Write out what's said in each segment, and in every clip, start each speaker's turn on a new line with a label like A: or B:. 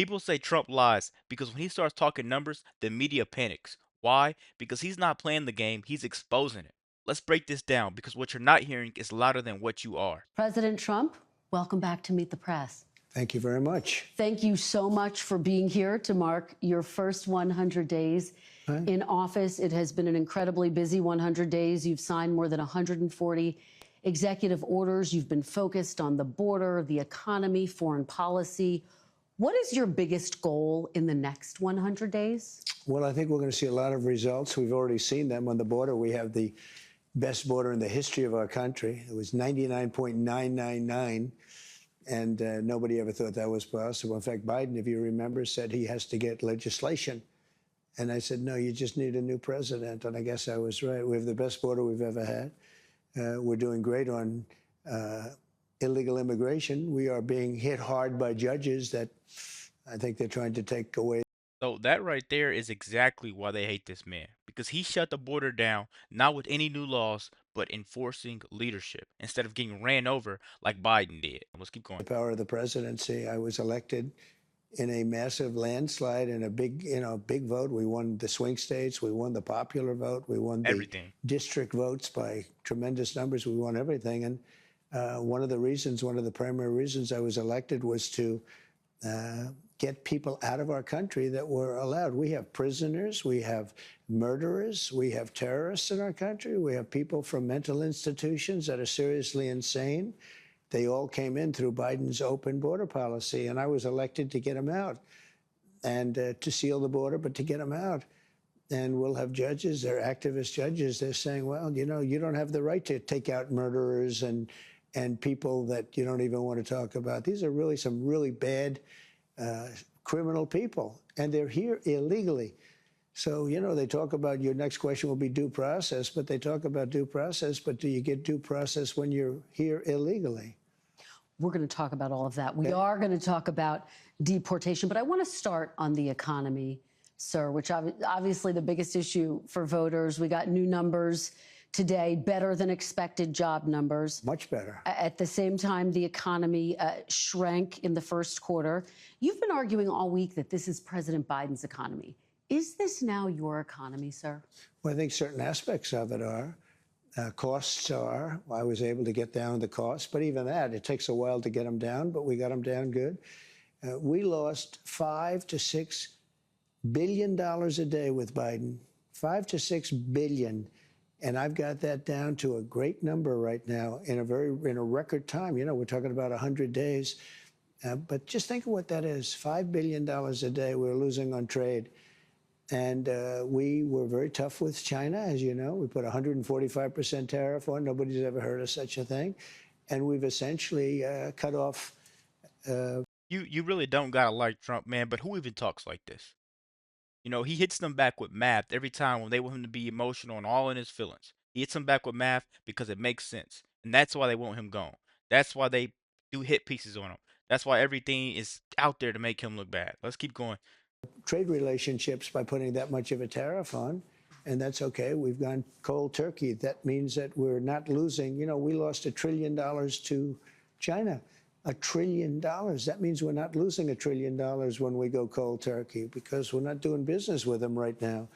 A: People say Trump lies because when he starts talking numbers, the media panics. Why? Because he's not playing the game, he's exposing it. Let's break this down because what you're not hearing is louder than what you are.
B: President Trump, welcome back to Meet the Press.
C: Thank you very much.
B: Thank you so much for being here to mark your first 100 days
C: Hi.
B: in office. It has been an incredibly busy 100 days. You've signed more than 140 executive orders. You've been focused on the border, the economy, foreign policy. What is your biggest goal in the next 100 days?
C: Well, I think we're going to see a lot of results. We've already seen them on the border. We have the best border in the history of our country. It was 99.999, and nobody ever thought that was possible. In fact, Biden, if you remember, said he has to get legislation. And I said, no, you just need a new president. And I guess I was right. We have the best border we've ever had. We're doing great on illegal immigration. We are being hit hard by judges that I think they're trying to take away.
A: So that right there is exactly why they hate this man. Because he shut the border down, not with any new laws, but enforcing leadership instead of getting ran over like Biden did. Let's keep going.
C: The power of the presidency. I was elected in a massive landslide and a big, big vote. We won the swing states. We won the popular vote. We won the
A: Everything.
C: district votes by tremendous numbers. We won everything. And one of the primary reasons I was elected was to get people out of our country that were allowed. We have prisoners, we have murderers, we have terrorists in our country, we have people from mental institutions that are seriously insane. They all came in through Biden's open border policy, and I was elected to get them out and to seal the border, but to get them out. And we'll have judges, they're activist judges, they're saying, well, you don't have the right to take out murderers and people that you don't even want to talk about. These are really some really bad criminal people, and they're here illegally. So, they talk about your next question will be due process, but they talk about due process, but do you get due process when you're here illegally?
B: We're going to talk about all of that. We are going to talk about deportation, but I want to start on the economy, sir, which obviously the biggest issue for voters. We got new numbers today, better than expected job numbers.
C: Much better.
B: At the same time, the economy shrank in the first quarter. You've been arguing all week that this is President Biden's economy. Is this now your economy, sir?
C: Well, I think certain aspects of it are. Costs are. I was able to get down the costs, but even that, it takes a while to get them down, but we got them down good. We lost $5 to $6 billion a day with Biden. $5 to $6 billion. And I've got that down to a great number right now in a record time. We're talking about 100 days. But just think of what that is. $5 billion a day we're losing on trade. And we were very tough with China, as you know. We put 145% tariff on. Nobody's ever heard of such a thing. And we've essentially cut off.
A: You really don't gotta like Trump, man, but who even talks like this? He hits them back with math every time when they want him to be emotional and all in his feelings. He hits them back with math because it makes sense. And that's why they want him gone. That's why they do hit pieces on him. That's why everything is out there to make him look bad. Let's keep going.
C: Trade relationships by putting that much of a tariff on, and that's okay. We've gone cold turkey. That means that we're not losing. We lost $1 trillion to China. $1 trillion. That means we're not losing $1 trillion when we go cold turkey because we're not doing business with them right now.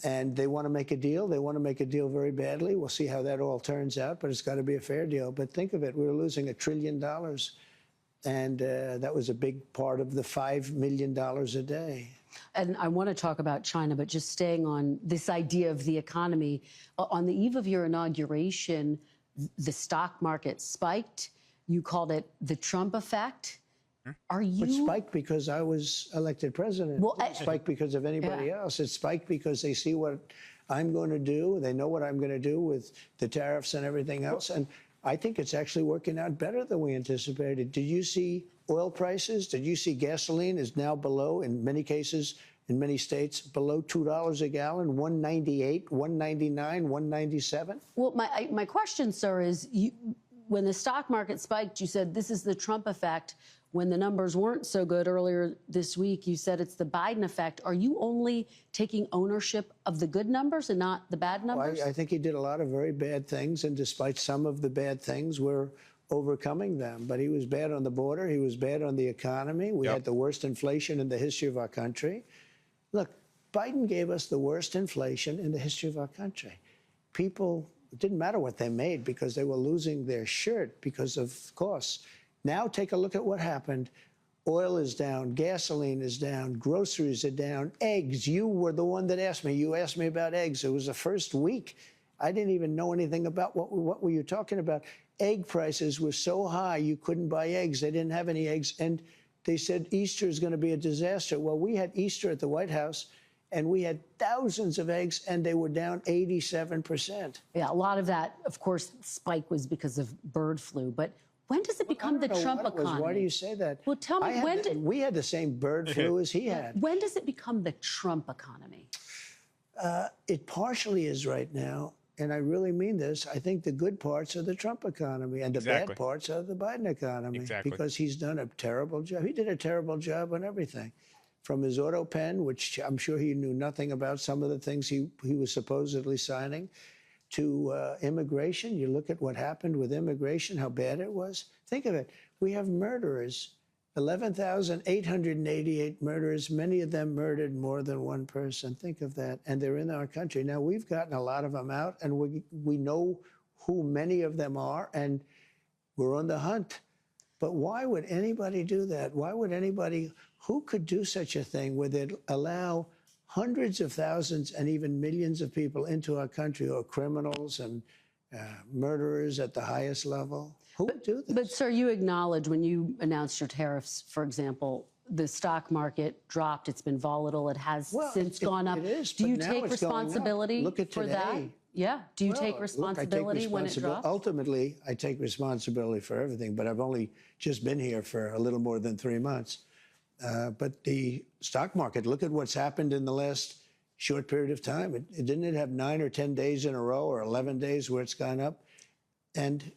C: And they want to make a deal. They want to make a deal very badly. We'll see how that all turns out, but it's got to be a fair deal. But think of it. We're losing $1 trillion. And that was a big part of the $5 million a day.
B: And I want to talk about China, but just staying on this idea of the economy. On the eve of your inauguration, the stock market spiked. You called it the Trump effect. Are you?
C: It spiked because I was elected president.
B: Well,
C: it spiked because of anybody else. It spiked because they see what I'm going to do. They know what I'm going to do with the tariffs and everything else. And I think it's actually working out better than we anticipated. Did you see oil prices? Did you see gasoline is now below, in many cases, in many states, below $2 a gallon, 198, 199, 197?
B: Well, my question, sir, is when the stock market spiked, you said this is the Trump effect. When the numbers weren't so good earlier this week, you said it's the Biden effect. Are you only taking ownership of the good numbers and not the bad numbers?
C: Well, I think he did a lot of very bad things, and despite some of the bad things, we're overcoming them. But he was bad on the border. He was bad on the economy. We
A: Yep.
C: had the worst inflation in the history of our country. Look, Biden gave us the worst inflation in the history of our country. People, it didn't matter what they made because they were losing their shirt because of costs. Now take a look at what happened. Oil is down, gasoline is down, groceries are down, eggs. You were the one that asked me. You asked me about eggs. It was the first week. I didn't even know anything about what were you talking about. Egg prices were so high you couldn't buy eggs. They didn't have any eggs. And they said Easter is going to be a disaster. Well, we had Easter at the White House, and we had thousands of eggs, and they were down 87%.
B: Yeah, a lot of that, of course, spike was because of bird flu. But when does it become the Trump economy?
C: Why do you say that?
B: Well, tell me,
C: we had the same bird flu as he had.
B: When does it become the Trump economy?
C: It partially is right now. And I really mean this. I think the good parts are the Trump economy and the bad parts are the Biden economy.
A: Exactly.
C: Because he's done a terrible job. He did a terrible job on everything. From his auto pen, which I'm sure he knew nothing about some of the things he was supposedly signing, to immigration. You look at what happened with immigration, how bad it was. Think of it. We have murderers, 11,888 murderers. Many of them murdered more than one person. Think of that. And they're in our country. Now, we've gotten a lot of them out, and we know who many of them are, and we're on the hunt. But why would anybody do that? Why would anybody, who could do such a thing where they'd allow hundreds of thousands and even millions of people into our country who are criminals and murderers at the highest level? Who would do this?
B: But, sir, you acknowledge when you announced your tariffs, for example, the stock market dropped. It's been volatile. It has since gone up.
C: It is,
B: do you
C: but now
B: take
C: it's going up.
B: responsibility
C: Look at
B: for that?
C: today.
B: Yeah. Do you take responsibility when it drops?
C: Ultimately, I take responsibility for everything, but I've only just been here for a little more than 3 months. But the stock market, look at what's happened in the last short period of time. Didn't it have 9 or 10 days in a row or 11 days where it's gone up? And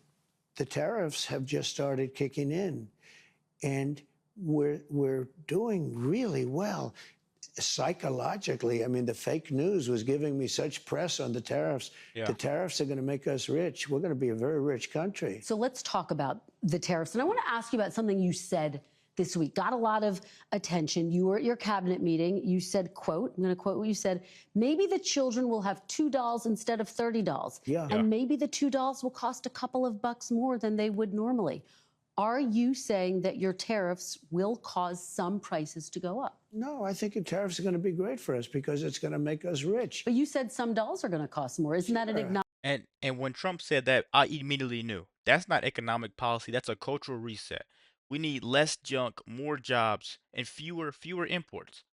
C: the tariffs have just started kicking in. And we're doing really well. Psychologically, I mean, the fake news was giving me such press on the tariffs.
A: Yeah.
C: The tariffs are going to make us rich. We're going to be a very rich country.
B: So let's talk about the tariffs. And I want to ask you about something you said this week. Got a lot of attention. You were at your cabinet meeting. You said, quote, I'm going to quote what you said, maybe the children will have $2 instead of $30.
C: Yeah.
B: And maybe the $2 will cost a couple of bucks more than they would normally. Are you saying that your tariffs will cause some prices to go up?
C: No, I think the tariffs are going to be great for us because it's going to make us rich.
B: But you said some dolls are going to cost more. Isn't that an acknowledgement?
A: And when Trump said that, I immediately knew that's not economic policy. That's a cultural reset. We need less junk, more jobs, and fewer imports.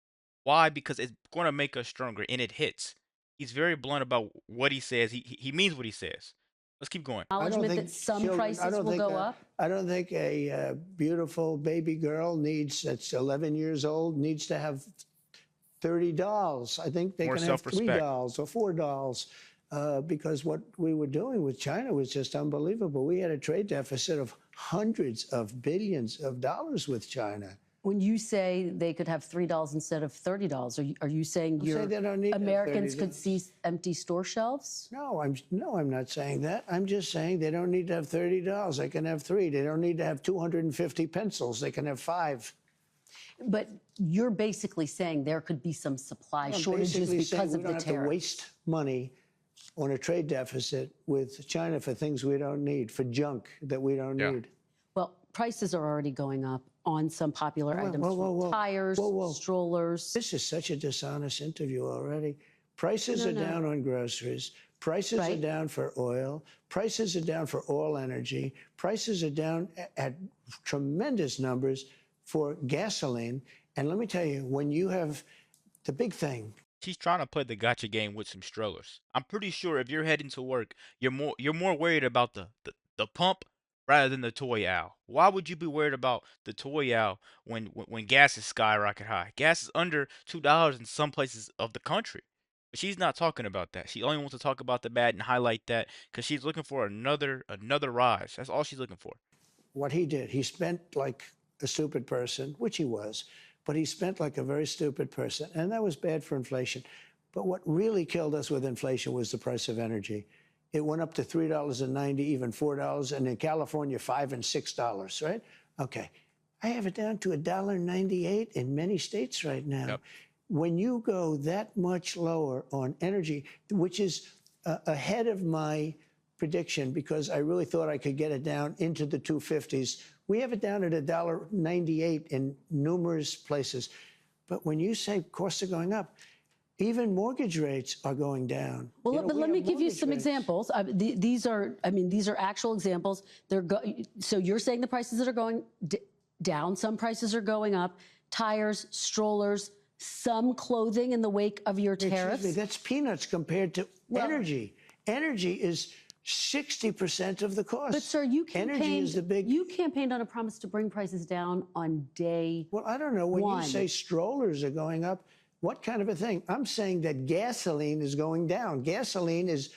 A: Why? Because it's going to make us stronger, and it hits. He's very blunt about what he says. He means what he says. Let's keep going.
B: Acknowledgement that some prices will go up?
C: I don't think a beautiful baby girl that's 11 years old needs to have 30 dolls. I think they
A: More
C: can have 3
A: self-respect.
C: dolls or 4 dolls because what we were doing with China was just unbelievable. We had a trade deficit of hundreds of billions of dollars with China.
B: When you say they could have $3 instead of $30, are you saying
C: they don't need
B: Americans
C: $30.
B: could see empty store shelves?
C: No, I'm not saying that. I'm just saying they don't need to have 30 dolls. They can have 3. They don't need to have 250 pencils. They can have 5.
B: But you're basically saying there could be some supply shortages because of the
C: we don't have to
B: tariffs.
C: waste money on a trade deficit with China for things we don't need, for junk that we don't need.
B: Well, prices are already going up on some popular items, tires, strollers.
C: This is such a dishonest interview already. Prices are down on groceries. Prices are down for oil. Prices are down for all energy. Prices are down at tremendous numbers for gasoline. And let me tell you, when you have the big thing.
A: She's trying to play the gotcha game with some strollers. I'm pretty sure if you're heading to work, you're more worried about the pump rather than the toy owl. Why would you be worried about the toy owl when gas is skyrocket high? Gas is under $2 in some places of the country. But she's not talking about that. She only wants to talk about the bad and highlight that because she's looking for another rise. That's all she's looking for.
C: What he did, he spent like a stupid person, which he was, but he spent like a very stupid person, and that was bad for inflation. But what really killed us with inflation was the price of energy. It went up to $3.90, even $4, and in California, $5 and $6, right? Okay. I have it down to $1.98 in many states right now.
A: Yep.
C: When you go that much lower on energy, which is ahead of my prediction, because I really thought I could get it down into the 250s. We have it down at $1.98 in numerous places. But when you say costs are going up, even mortgage rates are going down.
B: Well,
C: You know,
B: but let me give you some
C: rates.
B: examples. These are actual examples. So you're saying the prices that are going down, some prices are going up. Tires, strollers, some clothing in the wake of your tariffs.
C: Excuse me, that's peanuts compared to energy. Energy is 60% of the cost.
B: But sir, you
C: You
B: campaigned on a promise to bring prices down on day
C: Well, I don't know. When
B: one.
C: you say strollers are going up, what kind of a thing? I'm saying that gasoline is going down. Gasoline is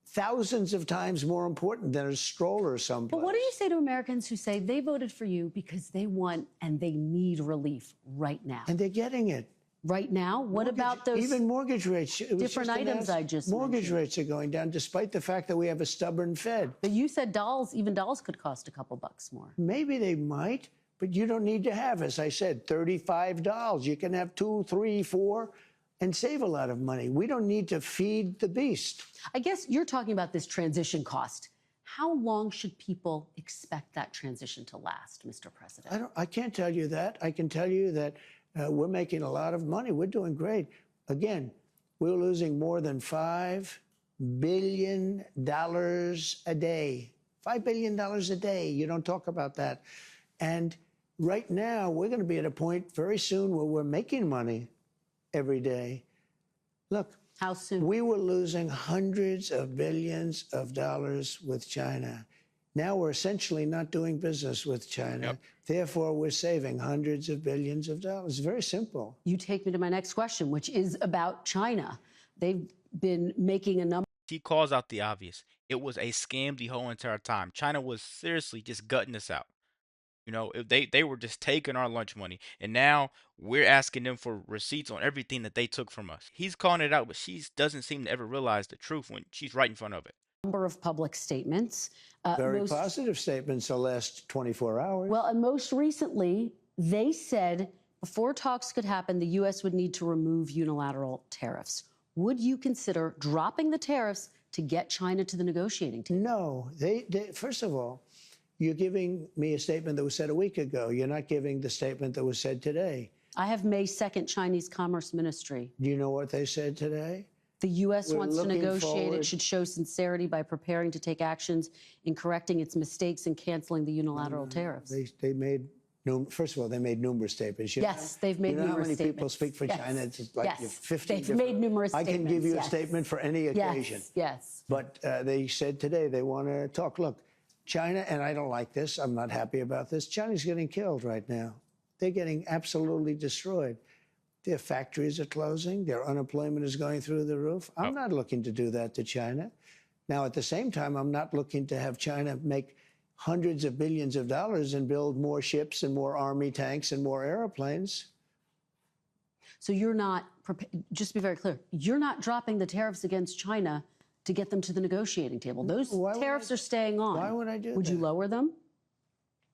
C: thousands of times more important than a stroller someplace.
B: But what do you say to Americans who say they voted for you because they want and they need relief right now?
C: And they're getting it.
B: Right now? What about those
C: even mortgage rates?
B: different items I just
C: Mortgage
B: mentioned?
C: rates are going down, despite the fact that we have a stubborn Fed.
B: But you said dolls could cost a couple bucks more.
C: Maybe they might, but you don't need to have, as I said, $35. You can have 2, 3, 4, and save a lot of money. We don't need to feed the beast.
B: I guess you're talking about this transition cost. How long should people expect that transition to last, Mr. President?
C: I can't tell you that. I can tell you that we're making a lot of money. We're doing great. Again, we're losing more than $5 billion a day. $5 billion a day. You don't talk about that. And right now, we're going to be at a point very soon where we're making money every day. Look.
B: How soon?
C: We were losing hundreds of billions of dollars with China. Now we're essentially not doing business with China.
A: Yep.
C: Therefore, we're saving hundreds of billions of dollars. Very simple.
B: You take me to my next question, which is about China. They've been making a number.
A: He calls out the obvious. It was a scam the whole entire time. China was seriously just gutting us out. You know, if they were just taking our lunch money, and now we're asking them for receipts on everything that they took from us. He's calling it out, but she doesn't seem to ever realize the truth when she's right in front of it.
B: Number of public statements.
C: Very positive statements the last 24 hours.
B: Well, and most recently, they said before talks could happen, the U.S. would need to remove unilateral tariffs. Would you consider dropping the tariffs to get China to the negotiating table?
C: No. First of all, you're giving me a statement that was said a week ago. You're not giving the statement that was said today.
B: I have May 2nd Chinese Commerce Ministry.
C: Do you know what they said today?
B: The U.S.
C: We're
B: wants to
C: looking
B: negotiate.
C: forward.
B: It should show sincerity by preparing to take actions in correcting its mistakes and canceling the unilateral tariffs.
C: They made, first of all, they made numerous statements.
B: Yes, they've made numerous
C: statements. You know how many people
B: statements.
C: speak for
B: Yes.
C: China? It's like
B: Yes.
C: 50
B: They've made numerous
C: I can give
B: statements,
C: you a
B: yes.
C: statement for any occasion.
B: Yes, yes.
C: But they said today they want to talk. Look, China, and I don't like this, I'm not happy about this, China's getting killed right now. They're getting absolutely destroyed. Their factories are closing. Their unemployment is going through the roof. I'm not looking to do that to China. Now, at the same time, I'm not looking to have China make hundreds of billions of dollars and build more ships and more army tanks and more airplanes.
B: So you're not, just to be very clear, you're not dropping the tariffs against China to get them to the negotiating table. Those tariffs are staying on.
C: Why would I do that?
B: Would you lower them?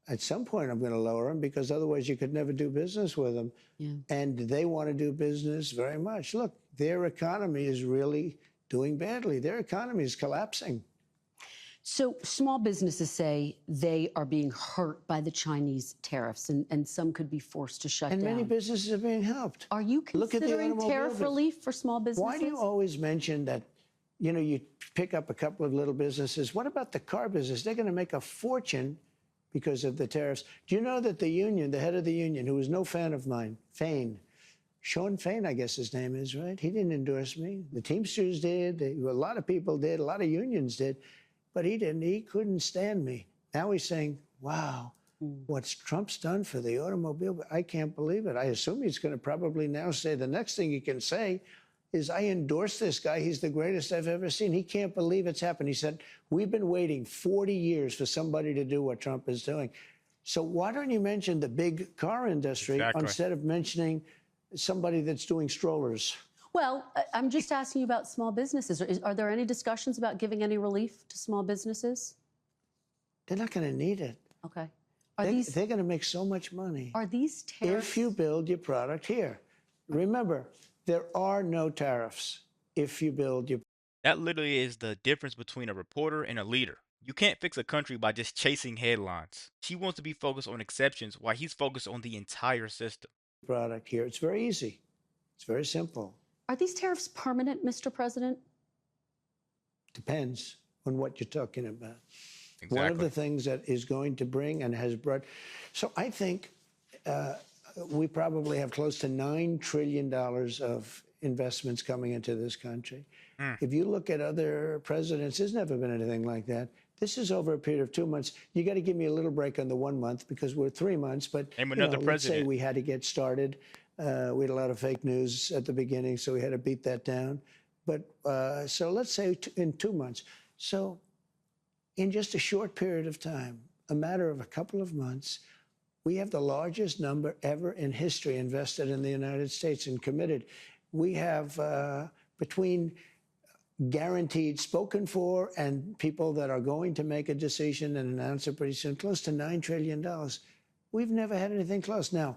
C: At some point, I'm going to lower them because otherwise you could never do business with them.
B: Yeah.
C: And they want to do business very much. Look, their economy is really doing badly. Their economy is collapsing.
B: So small businesses say they are being hurt by the Chinese tariffs, and some could be forced to shut
C: And
B: down.
C: many businesses are being helped.
B: Are you
C: Look at the
B: considering
C: automobile
B: tariff
C: business.
B: relief for small businesses?
C: Why do you always mention that, you know, you pick up a couple of little businesses? What about the car business? They're going to make a fortune because of the tariffs. Do you know that the union, the head of the union, who was no fan of mine, Sean Fain, I guess his name is, right? He didn't endorse me. The Teamsters did. A lot of people did. A lot of unions did. But he didn't. He couldn't stand me. Now he's saying, wow, what's Trump's done for the automobile? I can't believe it. I assume he's going to probably now say the next thing he can say is, I endorse this guy. He's the greatest I've ever seen. He can't believe it's happened. He said, we've been waiting 40 years for somebody to do what Trump is doing. So why don't you mention the big car industry instead of mentioning somebody that's doing strollers?
B: Well, I'm just asking you about small businesses. Are there any discussions about giving any relief to small businesses?
C: They're not going to need it.
B: Okay.
C: They're going to make so much money
B: Are these tariffs?
C: if you build your product here. Remember, there are no tariffs if you build your.
A: That literally is the difference between a reporter and a leader. You can't fix a country by just chasing headlines. She wants to be focused on exceptions while he's focused on the entire system.
C: Product here. It's very easy. It's very simple.
B: Are these tariffs permanent, Mr. President?
C: Depends on what you're talking about.
A: Exactly.
C: One of the things that is going to bring and has brought. So I think we probably have close to $9 trillion of investments coming into this country. If you look at other presidents, there's never been anything like that. This is over a period of 2 months. You got to give me a little break on the 1 month because we're 3 months. But
A: Name another
C: let's say
A: president.
C: we had to get started. We had a lot of fake news at the beginning, so we had to beat that down. But so let's say in 2 months. So in just a short period of time, a matter of a couple of months, we have the largest number ever in history invested in the United States and committed. We have between guaranteed spoken for and people that are going to make a decision and announce it pretty soon, close to $9 trillion. We've never had anything close. Now,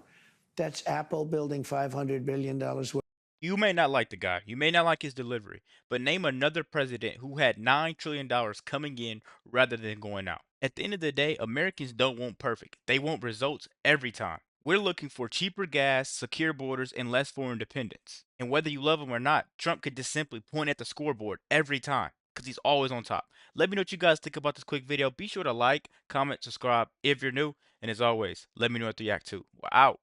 C: that's Apple building $500 billion worth.
A: You may not like the guy, you may not like his delivery, but name another president who had $9 trillion coming in rather than going out. At the end of the day, Americans don't want perfect. They want results every time. We're looking for cheaper gas, secure borders, and less foreign dependence. And whether you love him or not, Trump could just simply point at the scoreboard every time because he's always on top. Let me know what you guys think about this quick video. Be sure to like, comment, subscribe if you're new. And as always, let me know what you react to. We're out.